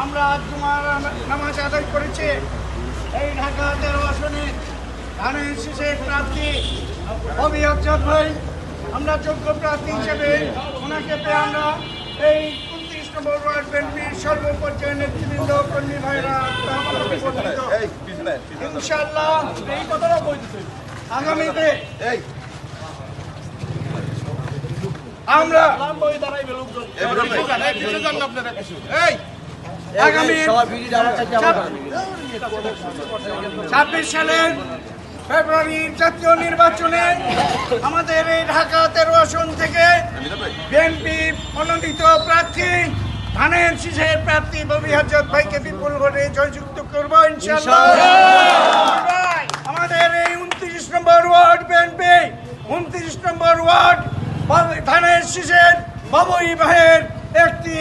আমরা জুমার নামাজ আদায় করেছি। এই ঢাকা 13 আসনে ধানের শীষের প্রার্থী কবি আফজাদ ভাই, আমরা যোগ্য প্রার্থী হিসেবে ওনাকে পেয়ে আমরা এই 29 নম্বর ওয়ার্ড বিএনপির সর্বপর্যায়ের নেতৃবৃন্দ কর্মী ভাইরা ইনশাআল্লাহ এই কথাটা বলতেছে আগামীতে আমরা আগামী 26 সালের ফেব্রুয়ারির জাতীয় নির্বাচনে আমাদের এই ঢাকা 13 আসন থেকে বিএনপি মনোনীত প্রার্থী ধানের শীষের প্রার্থী ববি আফজাদ ভাইকে বিপুল ভোটে জয়যুক্ত করব ইনশাআল্লাহ। আমাদের এই 29 নম্বর ওয়ার্ড বিএনপি 29 নম্বর ওয়ার্ড ধানের শীষের বাবুই ভাইয়ের একটি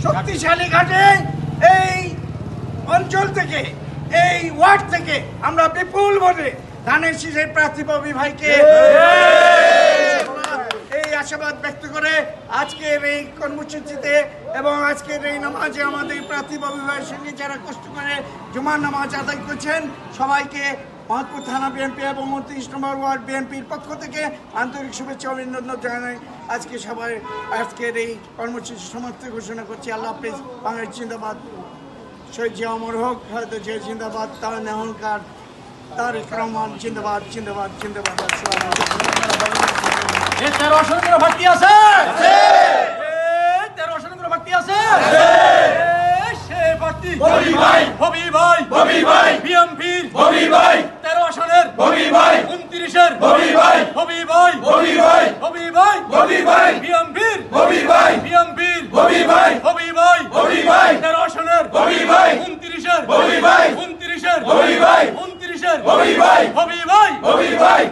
শক্তিশালী ঘাটে এই অঞ্চল থেকে এই ওয়ার্ড থেকে আমরা বিপুল ভোটে ধানের শীষের প্রার্থী ববি ভাইকে এই আশাবাদ ব্যক্ত করে আজকের এই কর্মসূচিতে এবং আজকের এই নামাজে আমাদের প্রার্থী ববি ভাইয়ের সঙ্গে যারা কষ্ট করে জুমার নামাজ আদায় করছেন সবাইকে মহাত্মা থানা বিএনপি এবং 29 নম্বর ওয়ার্ড বিএনপির পক্ষ থেকে আন্তরিক শুভেচ্ছা অভিনন্দন জানাই। আজকে সবাই আজকের এই কর্মসূচি সমাপ্ত ঘোষণা করছি। আল্লাহ হাফেজ। বাংলাদেশ জিন্দাবাদ। শহীদ জিয়া অমর হোক। খালেদা জিয়া জিন্দাবাদ। তারেক নেহলকার তারেক রহমান জিন্দাবাদ জিন্দাবাদ জিন্দাবাদ। 13 আসনে কোনো ভর্তি আছে? 13 আসনে কোনো ভর্তি আছে? ববি ভাই ববি ভাই ববি ভাই বিএমপির ববি ভাই 13 আসনের ববি ভাই 29 এর ববি ভাই ববি ভাই ববি ভাই ববি ভাই ববি ভাই বিএমপির ববি ভাই বিএমপির ববি ভাই ববি ভাই ববি ভাই 13 আসনের ববি ভাই 29 এর ববি ভাই 29 এর ববি ভাই 29 এর ববি ভাই ববি ভাই ববি ভাই